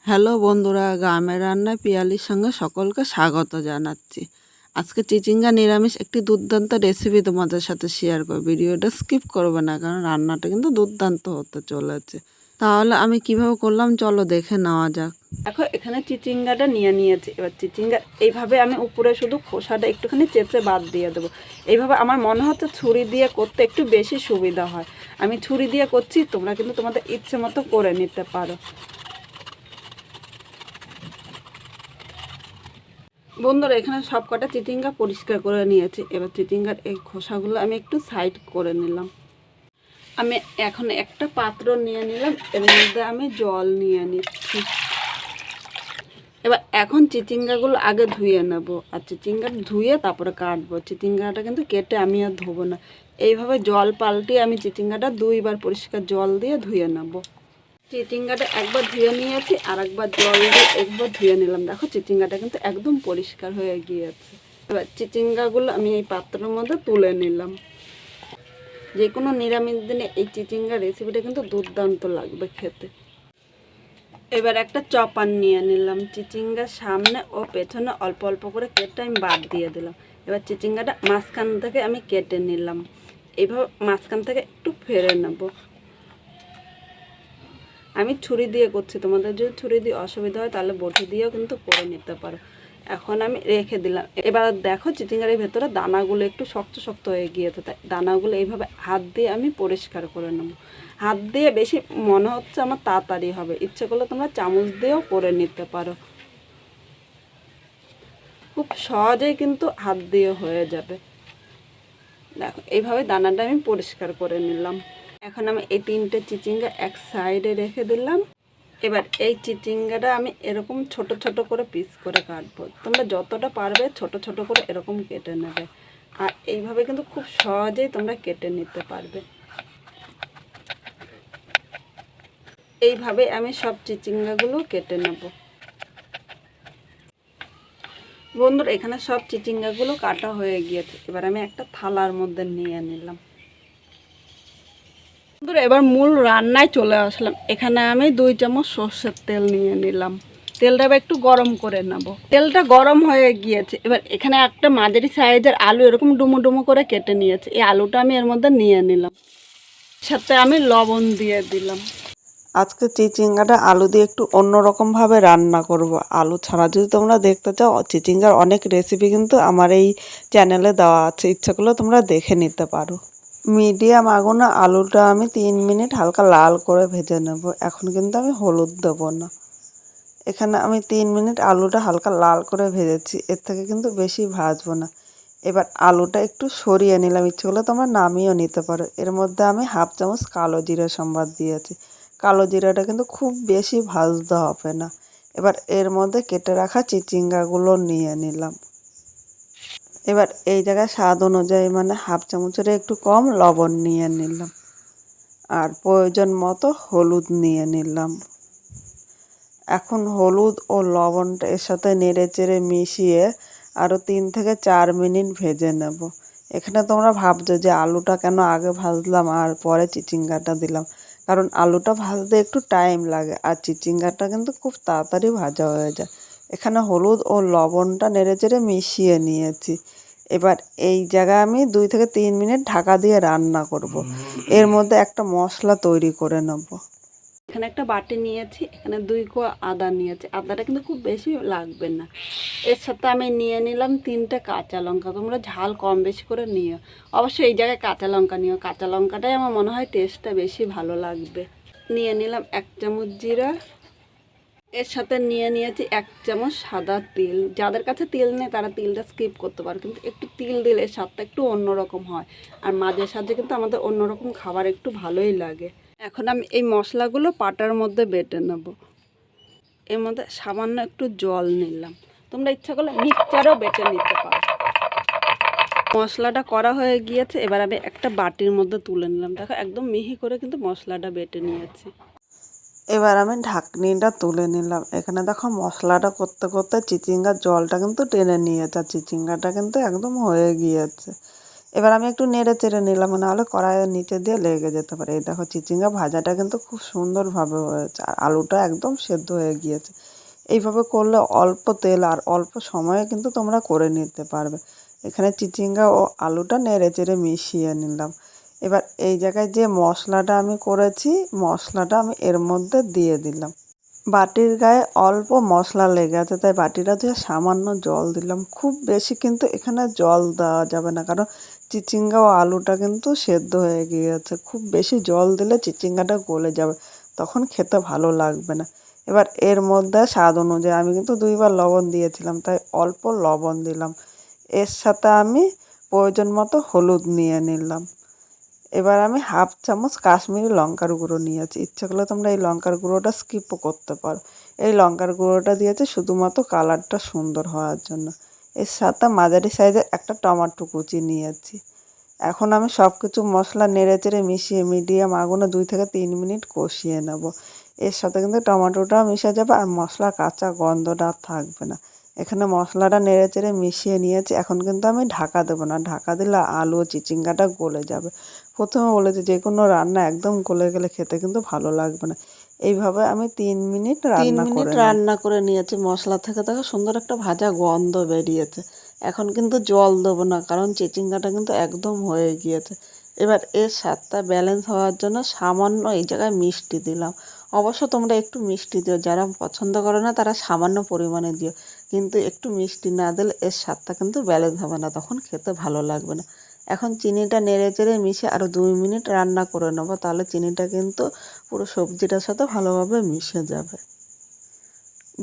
Hello বন্ধুরা, গ্রামের রান্নায় পিয়ালির সঙ্গে সকলকে স্বাগত জানাচ্ছি। আজকে চিচিঙ্গা নিরামিষ একটি দুর্দান্ত রেসিপি তোমাদের সাথে শেয়ার করব। ভিডিওটা স্কিপ করবে না, কারণ রান্নাটা কিন্তু দুর্দান্ত হতে চলেছে। তাহলে আমি কিভাবে করলাম চলো দেখে নেওয়া যাক। দেখো, এখানে চিচিঙ্গাটা নিয়েছি। এবার চিচিঙ্গা এইভাবে আমি উপরে শুধু খোসাটা একটুখানি চেঁচে বাদ দিয়ে দেবো। এইভাবে আমার মনে হচ্ছে ছুরি দিয়ে করতে একটু বেশি সুবিধা হয়। আমি ছুরি দিয়ে করছি, তোমরা কিন্তু তোমাদের ইচ্ছে মতো করে নিতে পারো। বন্ধুরা, এখানে সব কটা চিচিঙ্গা পরিষ্কার করে নিয়েছি। এবার চিচিঙ্গার এই খোসাগুলো আমি একটু সাইড করে নিলাম। আমি এখন একটা পাত্র নিয়ে নিলাম, এর মধ্যে আমি জল নিয়ে নিচ্ছি। এবার এখন চিচিঙ্গাগুলো আগে ধুয়ে নেব, আর চিচিঙ্গা ধুয়ে তারপরে কাটবো। চিচিঙ্গাটা কিন্তু কেটে আমি আর ধোবো না, এইভাবে জল পাল্টে আমি চিচিঙ্গাটা 2বার পরিষ্কার জল দিয়ে ধুয়ে নেব। চিচিঙ্গাটা একবার ধুয়ে নিয়েছি, আর একবার জল দিয়ে একবার ধুয়ে নিলাম। দেখো, চিচিঙ্গাটা কিন্তু একদম পরিষ্কার হয়ে গিয়েছে। এবার চিচিঙ্গাগুলো আমি এই পাত্রের মধ্যে তুলে নিলাম। যে কোনো নিরামিষ দিনে এই চিচিঙ্গা রেসিপিটা কিন্তু দুর্দান্ত লাগবে খেতে। এবার একটা চপার নিয়ে নিলাম, চিচিঙ্গার সামনে ও পেছনে অল্প অল্প করে কেটে আমি বাদ দিয়ে দিলাম। এবার চিচিঙ্গাটা মাঝখান থেকে আমি কেটে নিলাম। এইভাবে মাঝখান থেকে একটু ফেরে নেব। আমি ছুরি দিয়ে করছি, তোমাদের যদি ছুরি দিয়ে অসুবিধা হয় তাহলে বটি দিয়েও কিন্তু করে নিতে পারো। এখন আমি রেখে দিলাম। এবার দেখো, চিচিঙ্গারের ভেতরে দানাগুলো একটু শক্ত শক্ত হয়ে গিয়েছে, তাই দানাগুলো এইভাবে হাত দিয়ে আমি পরিষ্কার করে নেব। হাত দিয়ে বেশি মনে হচ্ছে আমার তাড়াতাড়ি হবে, ইচ্ছে করলে তোমরা চামচ দিয়েও করে নিতে পারো। খুব সহজেই কিন্তু হাত দিয়ে হয়ে যাবে। দেখো, এইভাবে দানাটা আমি পরিষ্কার করে নিলাম। এখন আমি এই 3টে চিচিঙ্গা এক সাইডে রেখে দিলাম। এবার এই চিচিঙ্গাটা আমি এরকম ছোট ছোট করে পিস করে কাটবো। তোমরা যতটা পারবে ছোট ছোট করে এরকম কেটে নেবে, আর এইভাবে কিন্তু খুব সহজেই তোমরা কেটে নিতে পারবে। এইভাবে আমি সব চিচিঙ্গাগুলো কেটে নেব। বন্ধুরা, এখানে সব চিচিঙ্গাগুলো কাটা হয়ে গিয়েছে। এবার আমি একটা থালার মধ্যে নিয়ে নিলাম। বন্ধুরা, এবার মূল রান্নায় চলে আসলাম। এখানে আমি 2 চামচ সর্ষের তেল নিয়ে নিলাম। তেলটা এবার একটু গরম করে নেব। তেলটা গরম হয়ে গিয়েছে। এবার এখানে একটা মাঝারি সাইজের আলু এরকম ডুমো ডুমো করে কেটে নিয়েছি। এই আলুটা আমি এর মধ্যে নিয়ে নিলাম, সাথে আমি লবণ দিয়ে দিলাম। আজকে চিচিঙ্গাটা আলু দিয়ে একটু অন্যরকমভাবে রান্না করব। আলু ছাড়া যদি তোমরা দেখতে চাও, চিচিঙ্গার অনেক রেসিপি কিন্তু আমার এই চ্যানেলে দেওয়া আছে, ইচ্ছা করলে তোমরা দেখে নিতে পারো। মিডিয়াম আগুনে আলুটা আমি 3 মিনিট হালকা লাল করে ভেজে নেব। এখন কিন্তু আমি হলুদ দেবো না। এখানে আমি 3 মিনিট আলুটা হালকা লাল করে ভেজেছি, এর থেকে কিন্তু বেশি ভাজবো না। এবার আলুটা একটু সরিয়ে নিলাম, ইচ্ছে করলে তোমরা নামিয়েও নিতে পারো। এর মধ্যে আমি 1/2 চামচ কালো জিরা সম্বাদ দিয়েছি। কালো জিরাটা কিন্তু খুব বেশি ভাজতে হবে না। এবার এর মধ্যে কেটে রাখা চিচিঙ্গাগুলো নিয়ে নিলাম। এবার এই জায়গায় স্বাদ অনুযায়ী, মানে 1/2 চামচের একটু কম লবণ নিয়ে নিলাম, আর প্রয়োজন মতো হলুদ নিয়ে নিলাম। এখন হলুদ ও লবণটা এর সাথে নেড়ে চেড়ে মিশিয়ে আরও 3 থেকে 4 মিনিট ভেজে নেব। এখানে তোমরা ভাবছো যে আলুটা কেন আগে ভাজলাম আর পরে চিচিঙ্গাটা দিলাম, কারণ আলুটা ভাজতে একটু টাইম লাগে, আর চিচিঙ্গাটা কিন্তু খুব তাড়াতাড়ি ভাজা হয়ে যায়। এখানে হলুদ ও লবণটা নেড়ে চেড়ে মিশিয়ে নিয়েছি। এবার এই জায়গায় আমি 2 থেকে 3 মিনিট ঢাকা দিয়ে রান্না করব। এর মধ্যে একটা মশলা তৈরি করে নেব। এখানে একটা বাটি নিয়েছি, এখানে 2 কোয়া আদা নিয়েছি। আদাটা কিন্তু খুব বেশি লাগবে না। এর সাথে আমি নিয়ে নিলাম 3টে কাঁচা লঙ্কা। তোমরা ঝাল কম বেশি করে নিও, অবশ্যই এই জায়গায় কাঁচা লঙ্কা নিও। কাঁচা লঙ্কাটাই আমার মনে হয় টেস্টটা বেশি ভালো লাগবে। নিয়ে নিলাম 1 চামচ জিরা। এর সাথে নিয়ে নিয়েছি 1 চামচ সাদা তিল। যাদের কাছে তিল নেই তারা তিলটা স্কিপ করতে পারে, কিন্তু একটু তিল দিলে স্বাদটা একটু অন্যরকম হয়, আর মাঝে সাঝে কিন্তু আমাদের অন্যরকম খাবার একটু ভালোই লাগে। এখন আমি এই মশলাগুলো পাটার মধ্যে বেটে নেব। এর মধ্যে সামান্য একটু জল নিলাম। তোমরা ইচ্ছা করলে মিক্সচারও বেটে নিতে পারো। মশলাটা করা হয়ে গিয়েছে। এবার আমি একটা বাটির মধ্যে তুলে নিলাম। দেখো, একদম মিহি করে কিন্তু মশলাটা বেটে নিয়েছি। এবার আমি ঢাকনিটা তুলে নিলাম। এখানে দেখো, মশলাটা করতে করতে চিচিঙ্গার জলটা কিন্তু টেনে নিয়েছে, আর চিচিঙ্গাটা কিন্তু একদম হয়ে গিয়েছে। এবার আমি একটু নেড়ে চেড়ে নিলাম, নাহলে কড়াইয়ের নিচে দিয়ে লেগে যেতে পারে। এই দেখো চিচিঙ্গা ভাজাটা কিন্তু খুব সুন্দরভাবে হয়েছে আর আলুটা একদম সেদ্ধ হয়ে গিয়েছে। এইভাবে করলে অল্প তেল আর অল্প সময়ে কিন্তু তোমরা করে নিতে পারবে। এখানে চিচিঙ্গা ও আলুটা নেড়ে চেড়ে মিশিয়ে নিলাম। এবার এই জায়গায় যে মশলাটা আমি করেছি, মশলাটা আমি এর মধ্যে দিয়ে দিলাম। বাটির গায়ে অল্প মশলা লেগে আছে, তাই বাটিটা ধুয়ে সামান্য জল দিলাম। খুব বেশি কিন্তু এখানে জল দেওয়া যাবে না, কারণ চিচিঙ্গা ও আলুটা কিন্তু সেদ্ধ হয়ে গিয়েছে। খুব বেশি জল দিলে চিচিঙ্গাটা গলে যাবে, তখন খেতে ভালো লাগবে না। এবার এর মধ্যে স্বাদ অনুযায়ী আমি কিন্তু 2বার লবণ দিয়েছিলাম, তাই অল্প লবণ দিলাম। এর সাথে আমি প্রয়োজন মতো হলুদ নিয়ে নিলাম। এবার আমি 1/2 চামচ কাশ্মীরি লঙ্কার গুঁড়ো নিয়েছি। ইচ্ছা করলে তোমরা এই লঙ্কার গুঁড়োটা স্কিপও করতে পারো। এই লঙ্কার গুঁড়োটা দিয়েছি শুধুমাত্র কালারটা সুন্দর হওয়ার জন্য। এর সাথে মাঝারি সাইজের একটা টমেটো কুচি নিয়েছি। এখন আমি সব কিছু মশলা নেড়ে চেড়ে মিশিয়ে মিডিয়াম আগুনে 2 থেকে 3 মিনিট কষিয়ে নেব। এর সাথে কিন্তু টমেটোটাও মিশে যাবে আর মশলার কাঁচা গন্ধটা আর থাকবে না। এখানে মশলাটা নেড়ে চেড়ে মিশিয়ে নিয়েছি। এখন কিন্তু আমি ঢাকা দেবো না, ঢাকা দিলে আলু ও চিচিঙ্গাটা গলে যাবে। প্রথমে বলেছি যে কোনো রান্না একদম গলে গেলে খেতে কিন্তু ভালো লাগবে না। এইভাবে আমি 3 মিনিট রান্না করে নেব। রান্না করে নিয়েছি, মশলা থেকে দেখো সুন্দর একটা ভাজা গন্ধ বেরিয়েছে। এখন কিন্তু জল দেবো না, কারণ চিচিঙ্গাটা কিন্তু একদম হয়ে গিয়েছে। এবার এর স্বাদটা ব্যালেন্স হওয়ার জন্য সামান্য এই জায়গায় মিষ্টি দিলাম। অবশ্য তোমরা একটু মিষ্টি দিও, যারা পছন্দ করো না তারা সামান্য পরিমাণে দিও, কিন্তু একটু মিষ্টি না দিলে এর স্বাদটা কিন্তু ব্যালেন্স হবে না, তখন খেতে ভালো লাগবে না। এখন চিনিটা নেড়ে চেড়ে মিশিয়ে আরও 2 মিনিট রান্না করে নেবো, তাহলে চিনিটা কিন্তু পুরো সবজিটার সাথে ভালোভাবে মিশে যাবে।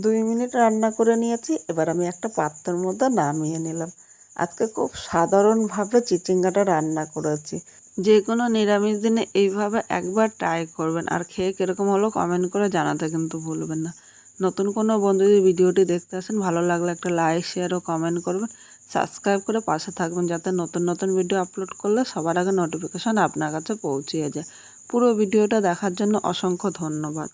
2 মিনিট রান্না করে নিয়েছি। এবার আমি একটা পাত্রের মধ্যে নামিয়ে নিলাম। আজকে খুব সাধারণভাবে চিচিঙ্গাটা রান্না করেছি। যে কোনো নিরামিষ দিনে এইভাবে একবার ট্রাই করবেন, আর খেয়ে কীরকম হলো কমেন্ট করে জানাতে কিন্তু ভুলবেন না। নতুন কোনো বন্ধু যদি ভিডিওটি দেখতে আসেন, ভালো লাগলে একটা লাইক শেয়ার ও কমেন্ট করবেন। সাবস্ক্রাইব করে পাশে থাকবেন, যাতে নতুন নতুন ভিডিও আপলোড করলে সবার আগে নোটিফিকেশান আপনার কাছে পৌঁছিয়ে যায়। পুরো ভিডিওটা দেখার জন্য অসংখ্য ধন্যবাদ।